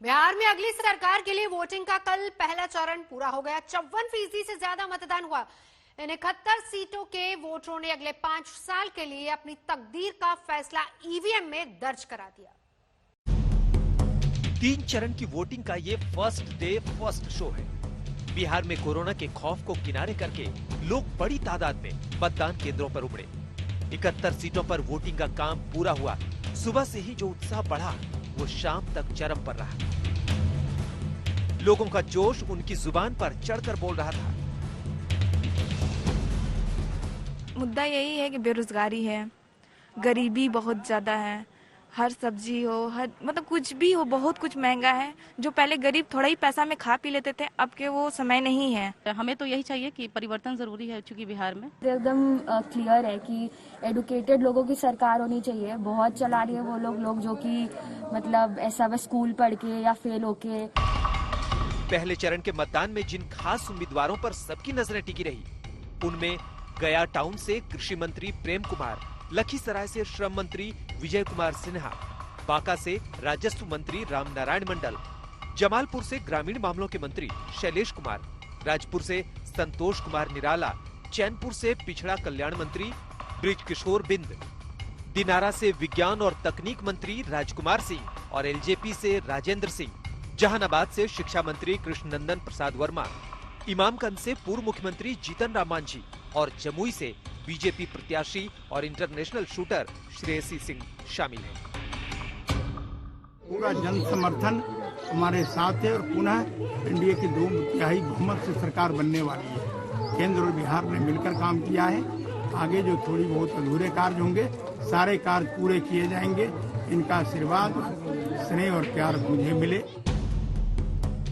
बिहार में अगली सरकार के लिए वोटिंग का कल पहला चरण पूरा हो गया। 54% से ज्यादा मतदान हुआ। इन 71 सीटों के वोटरों ने अगले 5 साल के लिए अपनी तकदीर का फैसला ईवीएम में दर्ज करा दिया। 3 चरण की वोटिंग का ये फर्स्ट डे फर्स्ट शो है। बिहार में कोरोना के खौफ को किनारे करके लोग बड़ी तादाद में मतदान केंद्रों पर उमड़े। 71 सीटों पर वोटिंग का काम पूरा हुआ। सुबह से ही जो उत्साह बढ़ा वो शाम तक चरम पर रहा। लोगों का जोश उनकी जुबान पर चढ़कर बोल रहा था। मुद्दा यही है कि बेरोजगारी है, गरीबी बहुत ज्यादा है, हर सब्जी हो, हर मतलब कुछ भी हो, बहुत कुछ महंगा है। जो पहले गरीब थोड़ा ही पैसा में खा पी लेते थे, अब के वो समय नहीं है। हमें तो यही चाहिए कि परिवर्तन जरूरी है, चूंकि बिहार में एकदम क्लियर है कि एडुकेटेड लोगों की सरकार होनी चाहिए। बहुत चला रही है वो लोग जो कि मतलब ऐसा बस स्कूल पढ़ के या फेल होके। पहले चरण के मतदान में जिन खास उम्मीदवारों पर सबकी नजरें टिकी रही, उनमें गया टाउन से कृषि मंत्री प्रेम कुमार, लखीसराय से श्रम मंत्री विजय कुमार सिन्हा, बांका से राजस्व मंत्री राम नारायण मंडल, जमालपुर से ग्रामीण मामलों के मंत्री शैलेश कुमार, राजपुर से संतोष कुमार निराला, चैनपुर से पिछड़ा कल्याण मंत्री ब्रिज किशोर बिंद, दिनारा से विज्ञान और तकनीक मंत्री राजकुमार सिंह और एलजेपी से राजेंद्र सिंह, जहानाबाद से शिक्षा मंत्री कृष्णनंदन प्रसाद वर्मा, इमामगंज से पूर्व मुख्यमंत्री जीतन राम मांझी और जमुई से बीजेपी प्रत्याशी और इंटरनेशनल शूटर श्रेयसी सिंह शामिल हैं। पूरा जन समर्थन हमारे साथ है और पुनः एनडीए की 2/3 बहुमत से सरकार बनने वाली है। केंद्र और बिहार ने मिलकर काम किया है। आगे जो थोड़ी बहुत अधूरे कार्य होंगे, सारे कार्य पूरे किए जाएंगे। इनका आशीर्वाद, स्नेह और प्यार मुझे मिले।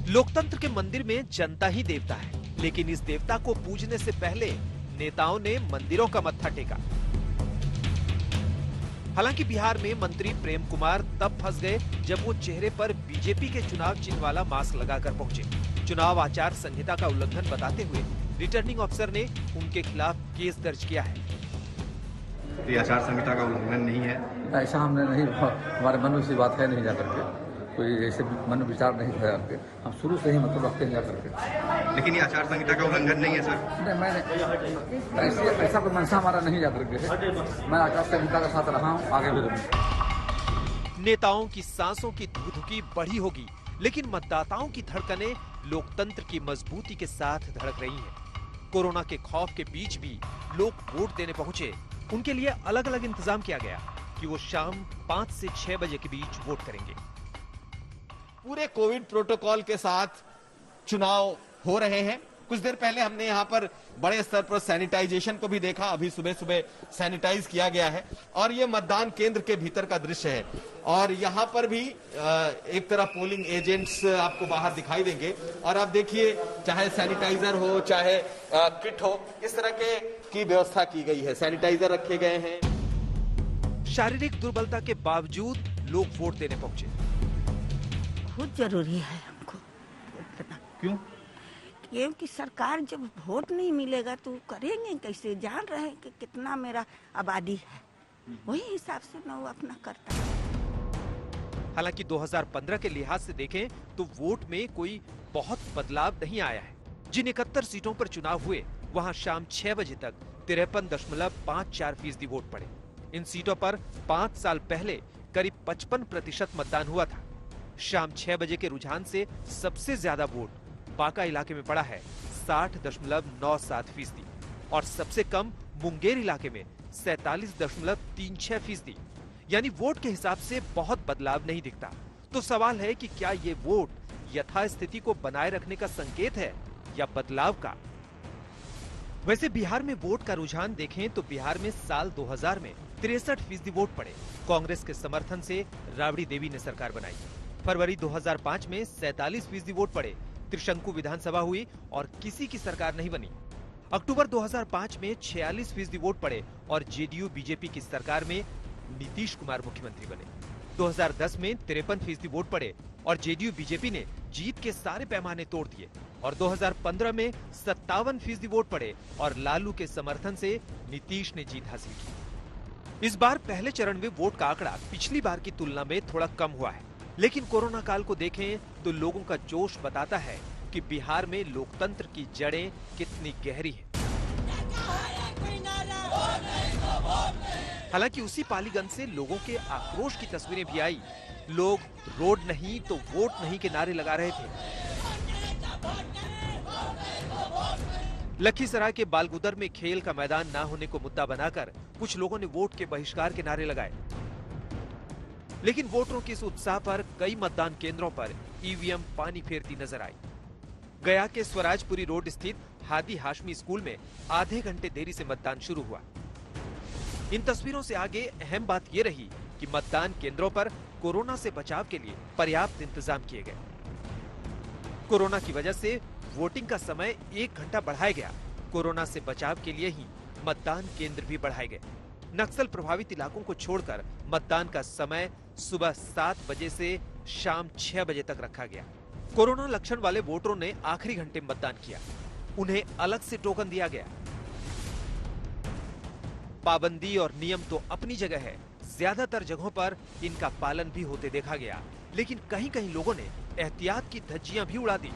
लोकतंत्र के मंदिर में जनता ही देवता है, लेकिन इस देवता को पूजने से पहले नेताओं ने मंदिरों का मत्था टेका। हालांकि बिहार में मंत्री प्रेम कुमार तब फंस गए जब वो चेहरे पर बीजेपी के चुनाव चिन्ह वाला मास्क लगाकर पहुंचे। चुनाव आचार संहिता का उल्लंघन बताते हुए रिटर्निंग अफसर ने उनके खिलाफ केस दर्ज किया है। ये आचार संहिता का उल्लंघन नहीं है। ऐसा हमने नहीं, हमारे मन में ऐसी बात है नहीं जाकर के, कोई ऐसे मन विचार नहीं था करके, हम शुरू से ही मतलब रखते हैं जाकर के। लेकिन ये आचार संहिता का उल्लंघन नहीं है सर। नहीं, मैंने ऐसा कोई मंशा हमारा नहीं जाकर के, मैं आचार संहिता के साथ रहा हूँ, आगे भी रहूँगा। नेताओं की सांसों की धुकधुकी बढ़ी होगी, लेकिन मतदाताओं की धड़कनें लोकतंत्र की मजबूती के साथ धड़क रही हैं। कोरोना के खौफ के बीच भी लोग वोट देने पहुंचे। उनके लिए अलग अलग इंतजाम किया गया कि वो शाम 5 से 6 बजे के बीच वोट करेंगे। पूरे कोविड प्रोटोकॉल के साथ चुनाव हो रहे हैं। कुछ देर पहले हमने यहाँ पर बड़े स्तर पर सैनिटाइजेशन को भी देखा। अभी सुबह सुबह सैनिटाइज किया गया है और ये मतदान केंद्र के भीतर का दृश्य है। और यहाँ पर भी एक तरह पोलिंग एजेंट्स आपको बाहर दिखाई देंगे और आप देखिए, चाहे सैनिटाइजर हो, चाहे किट हो, इस तरह की व्यवस्था की गई है। सैनिटाइजर रखे गए हैं। शारीरिक दुर्बलता के बावजूद लोग वोट देने पहुंचे। बहुत जरूरी है हमको वोट देना। क्यों? क्योंकि सरकार जब वोट नहीं मिलेगा तो करेंगे कैसे? जान रहे हैं कि कितना मेरा आबादी है, वही हिसाब से मैं वो अपना करता हूँ। हालांकि 2015 के लिहाज से देखें तो वोट में कोई बहुत बदलाव नहीं आया है। जिन 71 सीटों पर चुनाव हुए, वहां शाम 6 बजे तक 53.54% वोट पड़े। इन सीटों पर 5 साल पहले करीब 55% मतदान हुआ था। शाम 6 बजे के रुझान से सबसे ज्यादा वोट बांका इलाके में पड़ा है 60.97% और सबसे कम मुंगेर इलाके में 47.36%। यानी वोट के हिसाब से बहुत बदलाव नहीं दिखता। तो सवाल है कि क्या ये वोट यथास्थिति को बनाए रखने का संकेत है या बदलाव का? वैसे बिहार में वोट का रुझान देखें तो बिहार में साल 2000 में 63% वोट पड़े। कांग्रेस के समर्थन से राबड़ी देवी ने सरकार बनाई। फरवरी 2005 में 47% वोट पड़े। त्रिशंकु विधानसभा हुई और किसी की सरकार नहीं बनी। अक्टूबर 2005 में 46% वोट पड़े और जेडीयू बीजेपी की सरकार में नीतीश कुमार मुख्यमंत्री बने। 2010 में 53% वोट पड़े और जेडीयू बीजेपी ने जीत के सारे पैमाने तोड़ दिए और 2015 में 57% वोट पड़े और लालू के समर्थन से नीतीश ने जीत हासिल की। इस बार पहले चरण में वोट का आंकड़ा पिछली बार की तुलना में थोड़ा कम हुआ है। लेकिन कोरोना काल को देखें तो लोगों का जोश बताता है कि बिहार में लोकतंत्र की जड़ें कितनी गहरी हैं। हालांकि उसी पालीगंज से लोगों के आक्रोश की तस्वीरें भी आई। लोग रोड नहीं तो वोट नहीं के नारे लगा रहे थे। लखीसराय के बालगुदर में खेल का मैदान ना होने को मुद्दा बनाकर कुछ लोगों ने वोट के बहिष्कार के नारे लगाए। लेकिन वोटरों के इस उत्साह पर कई मतदान केंद्रों पर ईवीएम पानी फेरती नजर आई। गया के स्वराजपुरी रोड स्थित हादी हाशमी स्कूल में आधे घंटे देरी से मतदान शुरू हुआ। इन तस्वीरों से आगे अहम बात यह रही कि मतदान केंद्रों पर कोरोना से बचाव के लिए पर्याप्त इंतजाम किए गए। कोरोना की वजह से वोटिंग का समय 1 घंटा बढ़ाया गया। कोरोना से बचाव के लिए ही मतदान केंद्र भी बढ़ाए गए। नक्सल प्रभावित इलाकों को छोड़कर मतदान का समय सुबह 7 बजे से शाम 6 बजे तक रखा गया। कोरोना लक्षण वाले वोटरों ने आखिरी घंटे में मतदान किया। उन्हें अलग से टोकन दिया गया। पाबंदी और नियम तो अपनी जगह है, ज्यादातर जगहों पर इनका पालन भी होते देखा गया, लेकिन कहीं कहीं लोगों ने एहतियात की धज्जियां भी उड़ा दी।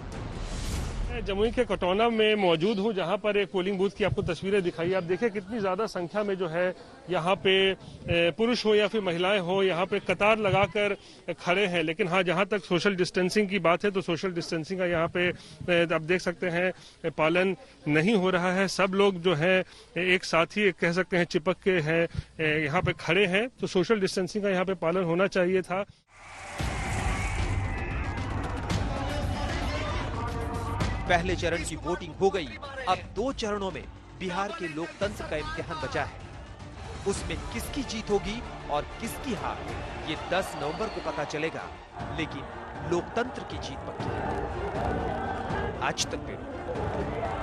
जमुई के कटौना में मौजूद हूं, जहां पर एक पोलिंग बूथ की आपको तस्वीरें दिखाई। आप देखिए कितनी ज्यादा संख्या में जो है यहां पे पुरुष हो या फिर महिलाएं हो, यहां पे कतार लगाकर खड़े हैं। लेकिन हाँ, जहां तक सोशल डिस्टेंसिंग की बात है तो सोशल डिस्टेंसिंग का यहां पे आप देख सकते हैं पालन नहीं हो रहा है। सब लोग जो है एक साथ ही कह सकते हैं चिपक के हैं यहाँ पे खड़े हैं, तो सोशल डिस्टेंसिंग का यहाँ पे पालन होना चाहिए था। पहले चरण की वोटिंग हो गई। अब 2 चरणों में बिहार के लोकतंत्र का इम्तिहान बचा है। उसमें किसकी जीत होगी और किसकी हार, ये 10 नवंबर को पता चलेगा। लेकिन लोकतंत्र की जीत पक्की है। आज तक ब्यूरो।